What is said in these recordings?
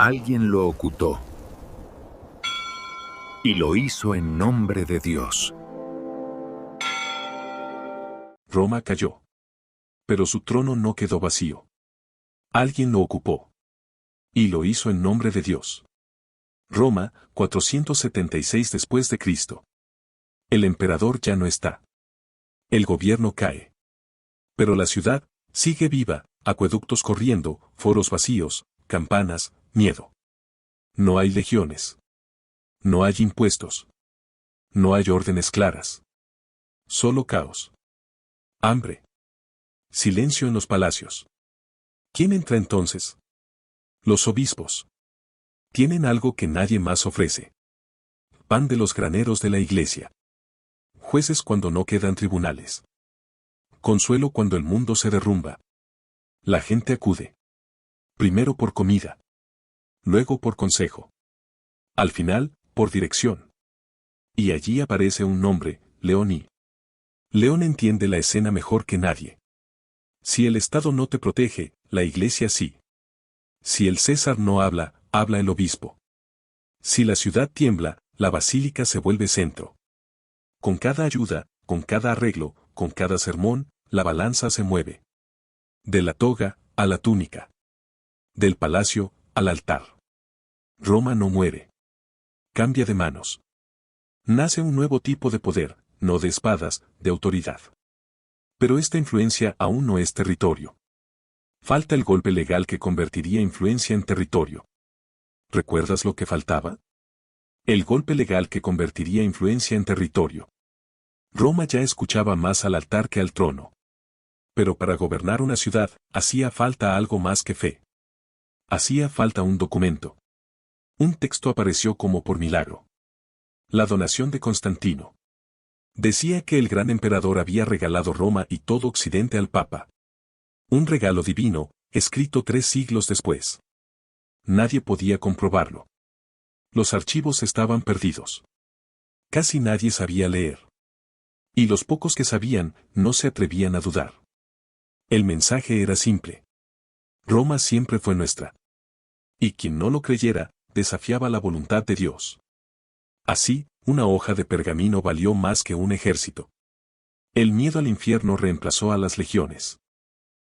Alguien lo ocultó y lo hizo en nombre de Dios. Roma cayó. Pero su trono no quedó vacío. Alguien lo ocupó. Y lo hizo en nombre de Dios. Roma, 476 después de Cristo. El emperador ya no está. El gobierno cae. Pero la ciudad sigue viva, acueductos corriendo, foros vacíos, campanas, miedo. No hay legiones. No hay impuestos. No hay órdenes claras. Solo caos. Hambre. Silencio en los palacios. ¿Quién entra entonces? Los obispos. Tienen algo que nadie más ofrece. Pan de los graneros de la iglesia. Jueces cuando no quedan tribunales. Consuelo cuando el mundo se derrumba. La gente acude. Primero por comida. Luego por consejo. Al final, por dirección. Y allí aparece un nombre, León. León entiende la escena mejor que nadie. Si el Estado no te protege, la iglesia sí. Si el César no habla, habla el obispo. Si la ciudad tiembla, la basílica se vuelve centro. Con cada ayuda, con cada arreglo, con cada sermón, la balanza se mueve. De la toga a la túnica. Del palacio al altar. Roma no muere. Cambia de manos. Nace un nuevo tipo de poder, no de espadas, de autoridad. Pero esta influencia aún no es territorio. Falta el golpe legal que convertiría influencia en territorio. ¿Recuerdas lo que faltaba? El golpe legal que convertiría influencia en territorio. Roma ya escuchaba más al altar que al trono. Pero para gobernar una ciudad, hacía falta algo más que fe. Hacía falta un documento. Un texto apareció como por milagro. La donación de Constantino. Decía que el gran emperador había regalado Roma y todo Occidente al Papa. Un regalo divino, escrito 3 siglos después. Nadie podía comprobarlo. Los archivos estaban perdidos. Casi nadie sabía leer. Y los pocos que sabían, no se atrevían a dudar. El mensaje era simple. Roma siempre fue nuestra. Y quien no lo creyera, desafiaba la voluntad de Dios. Así, una hoja de pergamino valió más que un ejército. El miedo al infierno reemplazó a las legiones.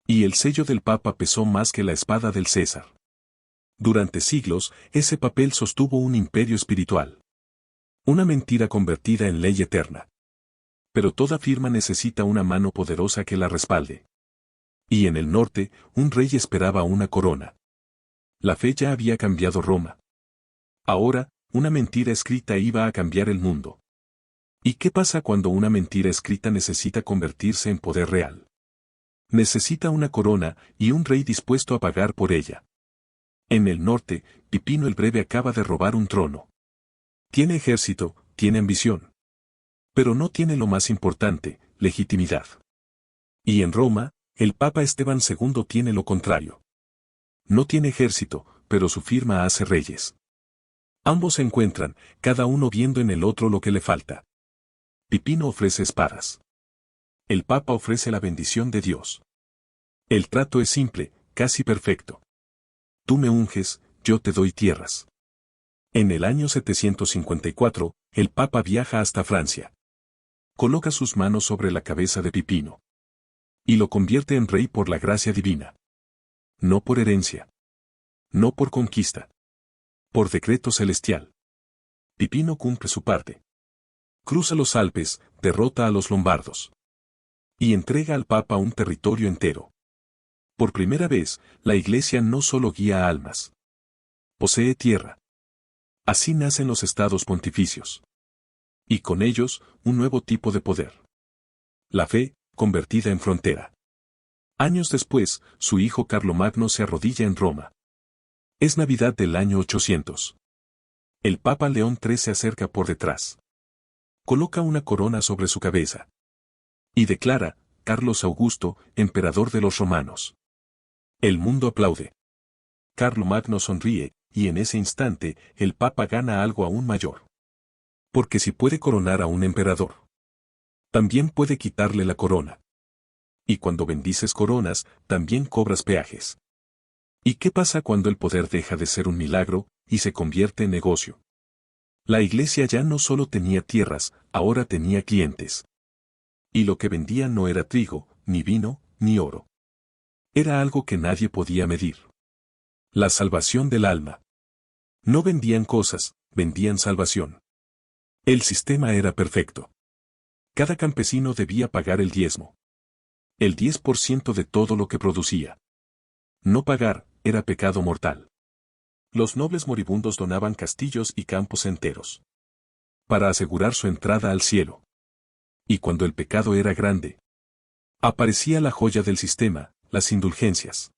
Y el sello del Papa pesó más que la espada del César. Durante siglos, ese papel sostuvo un imperio espiritual. Una mentira convertida en ley eterna. Pero toda firma necesita una mano poderosa que la respalde. Y en el norte, un rey esperaba una corona. La fe ya había cambiado Roma. Ahora, una mentira escrita iba a cambiar el mundo. ¿Y qué pasa cuando una mentira escrita necesita convertirse en poder real? Necesita una corona y un rey dispuesto a pagar por ella. En el norte, Pipino el Breve acaba de robar un trono. Tiene ejército, tiene ambición. Pero no tiene lo más importante, legitimidad. Y en Roma, el Papa Esteban II tiene lo contrario. No tiene ejército, pero su firma hace reyes. Ambos se encuentran, cada uno viendo en el otro lo que le falta. Pipino ofrece espadas. El Papa ofrece la bendición de Dios. El trato es simple, casi perfecto. Tú me unges, yo te doy tierras. En el año 754, el Papa viaja hasta Francia. Coloca sus manos sobre la cabeza de Pipino. Y lo convierte en rey por la gracia divina. No por herencia. No por conquista. Por decreto celestial. Pipino cumple su parte. Cruza los Alpes, derrota a los lombardos. Y entrega al Papa un territorio entero. Por primera vez, la Iglesia no solo guía almas. Posee tierra. Así nacen los estados pontificios. Y con ellos, un nuevo tipo de poder. La fe, convertida en frontera. Años después, su hijo Carlomagno se arrodilla en Roma. Es Navidad del año 800. El Papa León III se acerca por detrás. Coloca una corona sobre su cabeza. Y declara, Carlos Augusto, emperador de los romanos. El mundo aplaude. Carlomagno sonríe, y en ese instante, el Papa gana algo aún mayor. Porque si puede coronar a un emperador, también puede quitarle la corona. Y cuando bendices coronas, también cobras peajes. ¿Y qué pasa cuando el poder deja de ser un milagro y se convierte en negocio? La iglesia ya no solo tenía tierras, ahora tenía clientes. Y lo que vendía no era trigo, ni vino, ni oro. Era algo que nadie podía medir. La salvación del alma. No vendían cosas, vendían salvación. El sistema era perfecto. Cada campesino debía pagar el diezmo. El 10% de todo lo que producía. No pagar era pecado mortal. Los nobles moribundos donaban castillos y campos enteros para asegurar su entrada al cielo. Y cuando el pecado era grande, aparecía la joya del sistema, las indulgencias.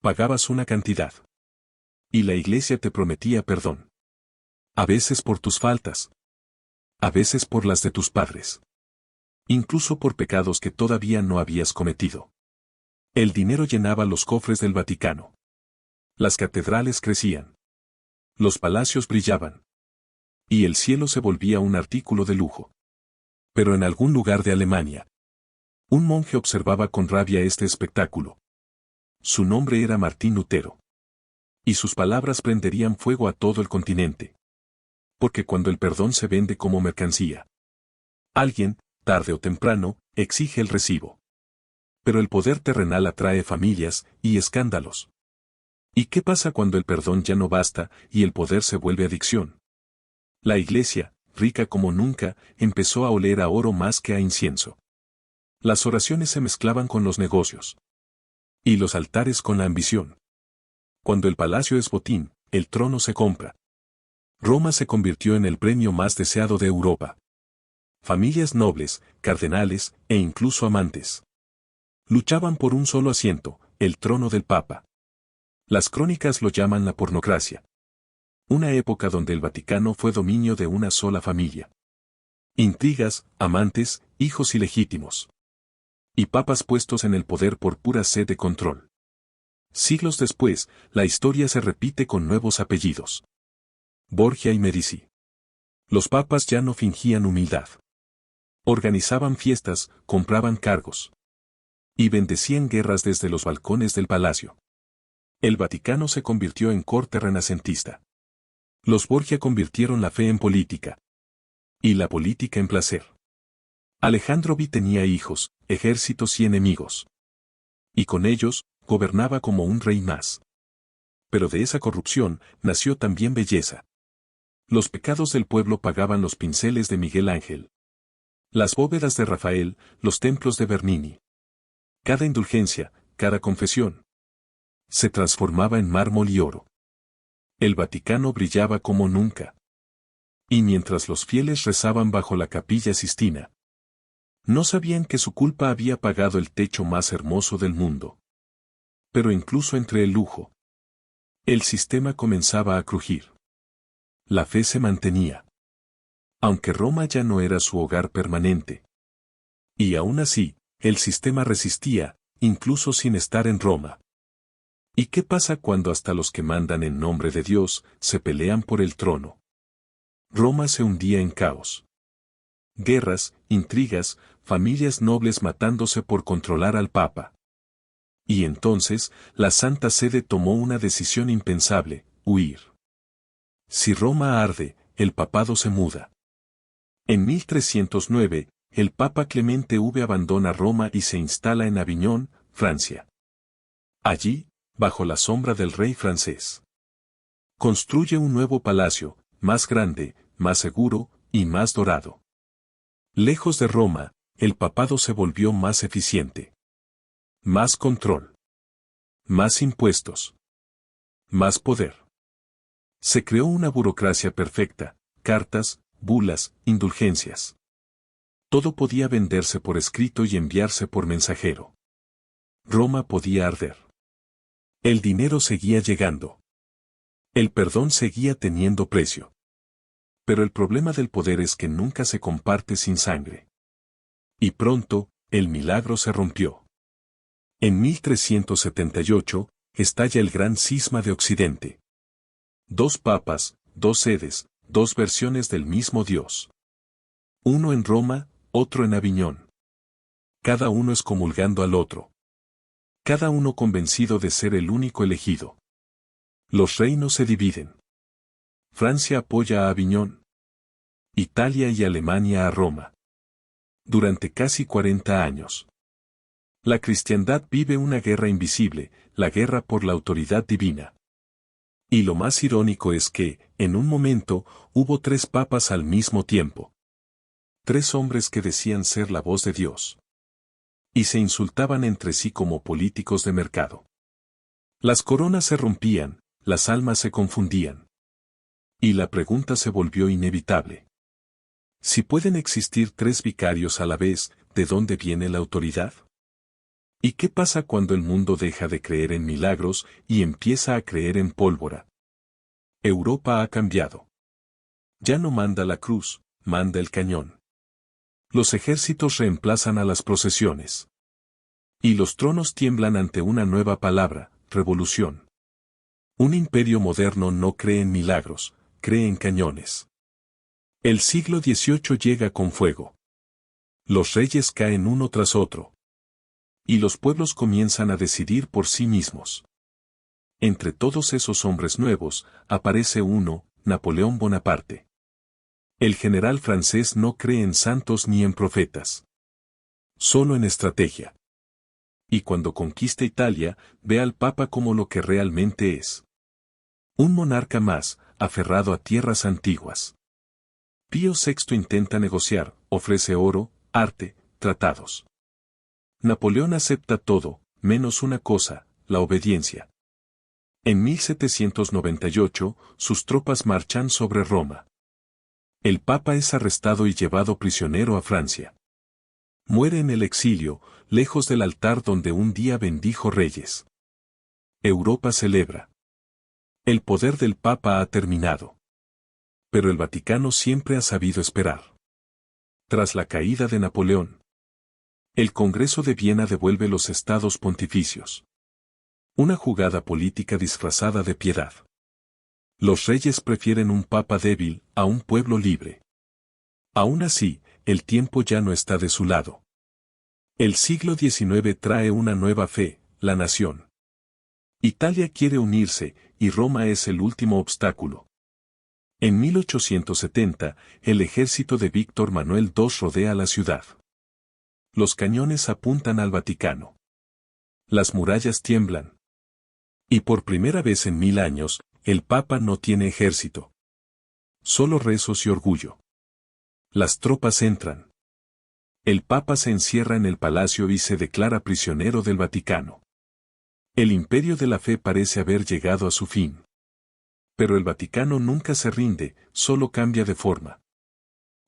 Pagabas una cantidad. Y la iglesia te prometía perdón. A veces por tus faltas. A veces por las de tus padres. Incluso por pecados que todavía no habías cometido. El dinero llenaba los cofres del Vaticano. Las catedrales crecían. Los palacios brillaban. Y el cielo se volvía un artículo de lujo. Pero en algún lugar de Alemania, un monje observaba con rabia este espectáculo. Su nombre era Martín Lutero. Y sus palabras prenderían fuego a todo el continente. Porque cuando el perdón se vende como mercancía, alguien, tarde o temprano, exige el recibo. Pero el poder terrenal atrae familias y escándalos. ¿Y qué pasa cuando el perdón ya no basta y el poder se vuelve adicción? La iglesia, rica como nunca, empezó a oler a oro más que a incienso. Las oraciones se mezclaban con los negocios. Y los altares con la ambición. Cuando el palacio es botín, el trono se compra. Roma se convirtió en el premio más deseado de Europa. Familias nobles, cardenales e incluso amantes luchaban por un solo asiento, el trono del Papa. Las crónicas lo llaman la pornocracia. Una época donde el Vaticano fue dominio de una sola familia. Intrigas, amantes, hijos ilegítimos. Y papas puestos en el poder por pura sed de control. Siglos después, la historia se repite con nuevos apellidos. Borgia y Medici. Los papas ya no fingían humildad. Organizaban fiestas, compraban cargos. Y bendecían guerras desde los balcones del palacio. El Vaticano se convirtió en corte renacentista. Los Borgia convirtieron la fe en política. Y la política en placer. Alejandro V tenía hijos, ejércitos y enemigos. Y con ellos, gobernaba como un rey más. Pero de esa corrupción, nació también belleza. Los pecados del pueblo pagaban los pinceles de Miguel Ángel. Las bóvedas de Rafael, los templos de Bernini. Cada indulgencia, cada confesión, se transformaba en mármol y oro. El Vaticano brillaba como nunca. Y mientras los fieles rezaban bajo la Capilla Sistina, no sabían que su culpa había pagado el techo más hermoso del mundo. Pero incluso entre el lujo, el sistema comenzaba a crujir. La fe se mantenía. Aunque Roma ya no era su hogar permanente. Y aún así, el sistema resistía, incluso sin estar en Roma. ¿Y qué pasa cuando hasta los que mandan en nombre de Dios se pelean por el trono? Roma se hundía en caos. Guerras, intrigas, familias nobles matándose por controlar al Papa. Y entonces, la Santa Sede tomó una decisión impensable: huir. Si Roma arde, el papado se muda. En 1309, el Papa Clemente V abandona Roma y se instala en Aviñón, Francia. Allí, bajo la sombra del rey francés, construye un nuevo palacio, más grande, más seguro y más dorado. Lejos de Roma, el papado se volvió más eficiente. Más control. Más impuestos. Más poder. Se creó una burocracia perfecta, cartas, bulas, indulgencias. Todo podía venderse por escrito y enviarse por mensajero. Roma podía arder. El dinero seguía llegando. El perdón seguía teniendo precio. Pero el problema del poder es que nunca se comparte sin sangre. Y pronto, el milagro se rompió. En 1378, estalla el gran cisma de Occidente. Dos papas, dos sedes, dos versiones del mismo Dios. Uno en Roma, otro en Aviñón. Cada uno excomulgando al otro. Cada uno convencido de ser el único elegido. Los reinos se dividen. Francia apoya a Aviñón. Italia y Alemania a Roma. Durante casi 40 años. La cristiandad vive una guerra invisible, la guerra por la autoridad divina. Y lo más irónico es que, en un momento, hubo 3 papas al mismo tiempo. 3 hombres que decían ser la voz de Dios. Y se insultaban entre sí como políticos de mercado. Las coronas se rompían, las almas se confundían. Y la pregunta se volvió inevitable. Si pueden existir 3 vicarios a la vez, ¿de dónde viene la autoridad? ¿Y qué pasa cuando el mundo deja de creer en milagros y empieza a creer en pólvora? Europa ha cambiado. Ya no manda la cruz, manda el cañón. Los ejércitos reemplazan a las procesiones. Y los tronos tiemblan ante una nueva palabra, revolución. Un imperio moderno no cree en milagros, cree en cañones. El siglo XVIII llega con fuego. Los reyes caen uno tras otro. Y los pueblos comienzan a decidir por sí mismos. Entre todos esos hombres nuevos, aparece uno, Napoleón Bonaparte. El general francés no cree en santos ni en profetas. Solo en estrategia. Y cuando conquista Italia, ve al Papa como lo que realmente es. Un monarca más, aferrado a tierras antiguas. Pío VI intenta negociar, ofrece oro, arte, tratados. Napoleón acepta todo, menos una cosa, la obediencia. En 1798, sus tropas marchan sobre Roma. El Papa es arrestado y llevado prisionero a Francia. Muere en el exilio, lejos del altar donde un día bendijo reyes. Europa celebra. El poder del Papa ha terminado. Pero el Vaticano siempre ha sabido esperar. Tras la caída de Napoleón, el Congreso de Viena devuelve los estados pontificios. Una jugada política disfrazada de piedad. Los reyes prefieren un papa débil a un pueblo libre. Aún así, el tiempo ya no está de su lado. El siglo XIX trae una nueva fe, la nación. Italia quiere unirse, y Roma es el último obstáculo. En 1870, el ejército de Víctor Manuel II rodea la ciudad. Los cañones apuntan al Vaticano. Las murallas tiemblan. Y por primera vez en 1000 años, el Papa no tiene ejército. Solo rezos y orgullo. Las tropas entran. El Papa se encierra en el palacio y se declara prisionero del Vaticano. El imperio de la fe parece haber llegado a su fin. Pero el Vaticano nunca se rinde, solo cambia de forma.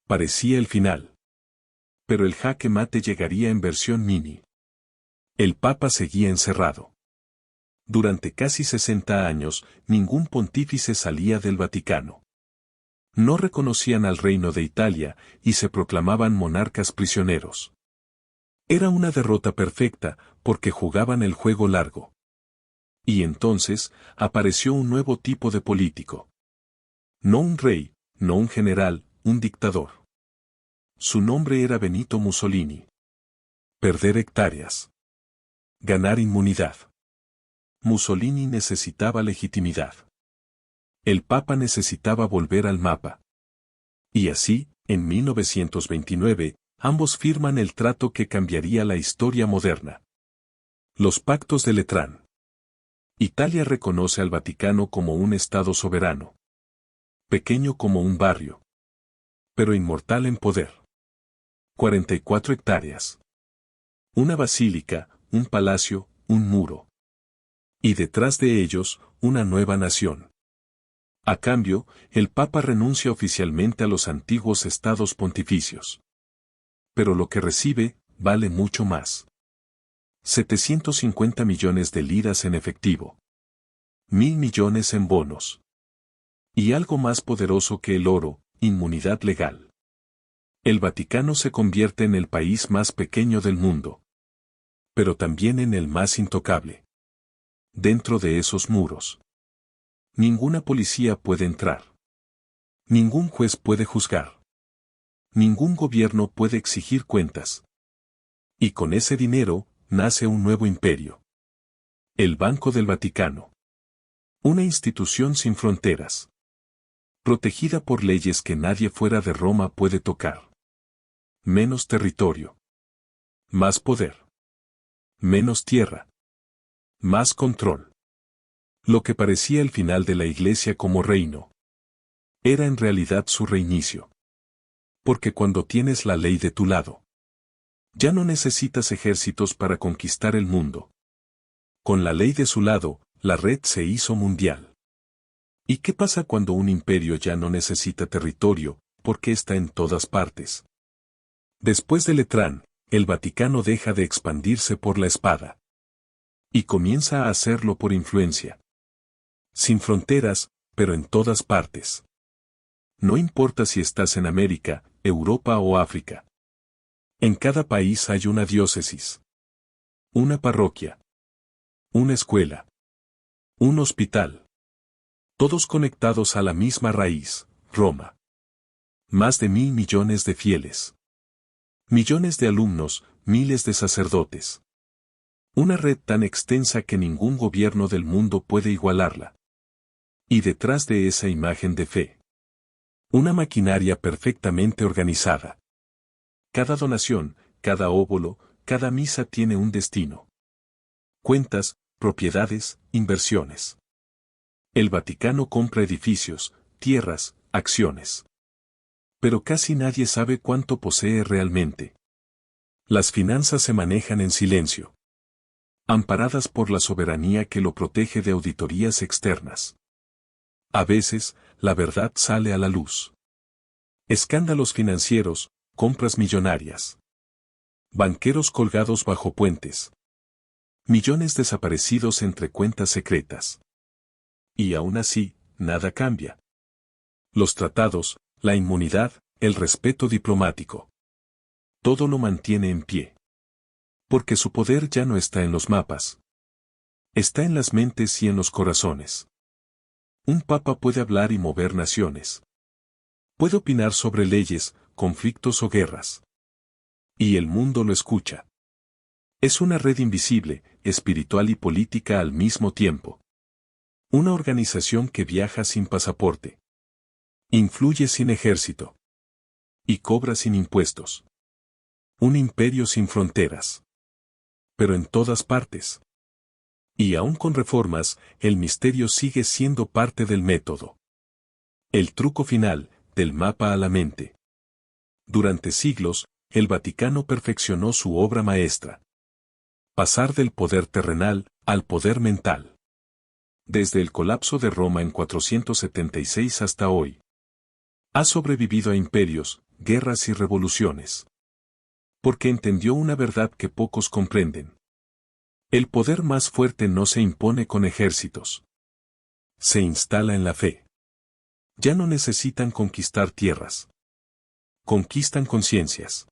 Parecía el final. Pero el jaque mate llegaría en versión mini. El Papa seguía encerrado. Durante casi 60 años, ningún pontífice salía del Vaticano. No reconocían al reino de Italia, y se proclamaban monarcas prisioneros. Era una derrota perfecta, porque jugaban el juego largo. Y entonces, apareció un nuevo tipo de político. No un rey, no un general, un dictador. Su nombre era Benito Mussolini. Perder hectáreas. Ganar inmunidad. Mussolini necesitaba legitimidad. El Papa necesitaba volver al mapa. Y así, en 1929, ambos firman el trato que cambiaría la historia moderna. Los pactos de Letrán. Italia reconoce al Vaticano como un Estado soberano. Pequeño como un barrio. Pero inmortal en poder. 44 hectáreas. Una basílica, un palacio, un muro. Y detrás de ellos, una nueva nación. A cambio, el Papa renuncia oficialmente a los antiguos estados pontificios. Pero lo que recibe, vale mucho más. 750 millones de liras en efectivo. 1000 millones en bonos. Y algo más poderoso que el oro, inmunidad legal. El Vaticano se convierte en el país más pequeño del mundo. Pero también en el más intocable. Dentro de esos muros. Ninguna policía puede entrar. Ningún juez puede juzgar. Ningún gobierno puede exigir cuentas. Y con ese dinero, nace un nuevo imperio. El Banco del Vaticano. Una institución sin fronteras. Protegida por leyes que nadie fuera de Roma puede tocar. Menos territorio. Más poder. Menos tierra. Más control. Lo que parecía el final de la Iglesia como reino, era en realidad su reinicio. Porque cuando tienes la ley de tu lado, ya no necesitas ejércitos para conquistar el mundo. Con la ley de su lado, la red se hizo mundial. ¿Y qué pasa cuando un imperio ya no necesita territorio, porque está en todas partes? Después de Letrán, el Vaticano deja de expandirse por la espada. Y comienza a hacerlo por influencia. Sin fronteras, pero en todas partes. No importa si estás en América, Europa o África. En cada país hay una diócesis. Una parroquia. Una escuela. Un hospital. Todos conectados a la misma raíz, Roma. Más de 1.000 millones de fieles. Millones de alumnos, miles de sacerdotes. Una red tan extensa que ningún gobierno del mundo puede igualarla. Y detrás de esa imagen de fe, una maquinaria perfectamente organizada. Cada donación, cada óbolo, cada misa tiene un destino. Cuentas, propiedades, inversiones. El Vaticano compra edificios, tierras, acciones. Pero casi nadie sabe cuánto posee realmente. Las finanzas se manejan en silencio. Amparadas por la soberanía que lo protege de auditorías externas. A veces, la verdad sale a la luz. Escándalos financieros, compras millonarias. Banqueros colgados bajo puentes. Millones desaparecidos entre cuentas secretas. Y aún así, nada cambia. Los tratados, la inmunidad, el respeto diplomático. Todo lo mantiene en pie. Porque su poder ya no está en los mapas. Está en las mentes y en los corazones. Un papa puede hablar y mover naciones. Puede opinar sobre leyes, conflictos o guerras. Y el mundo lo escucha. Es una red invisible, espiritual y política al mismo tiempo. Una organización que viaja sin pasaporte. Influye sin ejército. Y cobra sin impuestos. Un imperio sin fronteras. Pero en todas partes. Y aún con reformas, el misterio sigue siendo parte del método. El truco final, del mapa a la mente. Durante siglos, el Vaticano perfeccionó su obra maestra. Pasar del poder terrenal al poder mental. Desde el colapso de Roma en 476 hasta hoy. Ha sobrevivido a imperios, guerras y revoluciones. Porque entendió una verdad que pocos comprenden. El poder más fuerte no se impone con ejércitos. Se instala en la fe. Ya no necesitan conquistar tierras. Conquistan conciencias.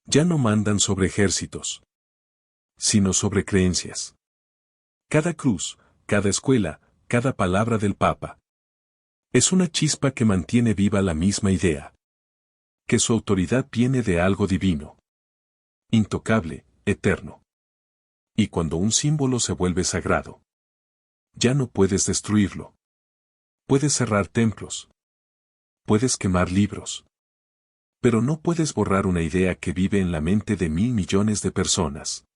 Ya no mandan sobre ejércitos, sino sobre creencias. Cada cruz, cada escuela, cada palabra del Papa. Es una chispa que mantiene viva la misma idea. Que su autoridad viene de algo divino. Intocable, eterno. Y cuando un símbolo se vuelve sagrado, ya no puedes destruirlo. Puedes cerrar templos. Puedes quemar libros. Pero no puedes borrar una idea que vive en la mente de 1.000 millones de personas.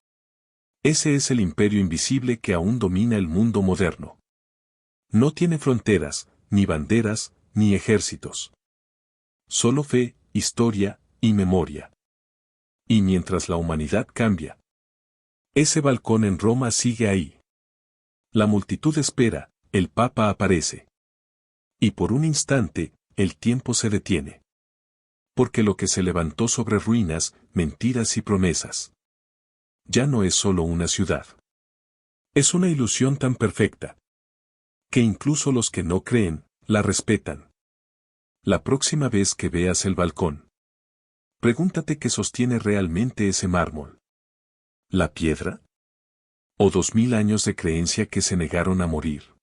Ese es el imperio invisible que aún domina el mundo moderno. No tiene fronteras, ni banderas, ni ejércitos. Solo fe, historia y memoria. Y mientras la humanidad cambia, ese balcón en Roma sigue ahí. La multitud espera, el Papa aparece. Y por un instante, el tiempo se detiene. Porque lo que se levantó sobre ruinas, mentiras y promesas, ya no es solo una ciudad. Es una ilusión tan perfecta, que incluso los que no creen, la respetan. La próxima vez que veas el balcón, pregúntate qué sostiene realmente ese mármol. ¿La piedra? ¿O 2000 años de creencia que se negaron a morir?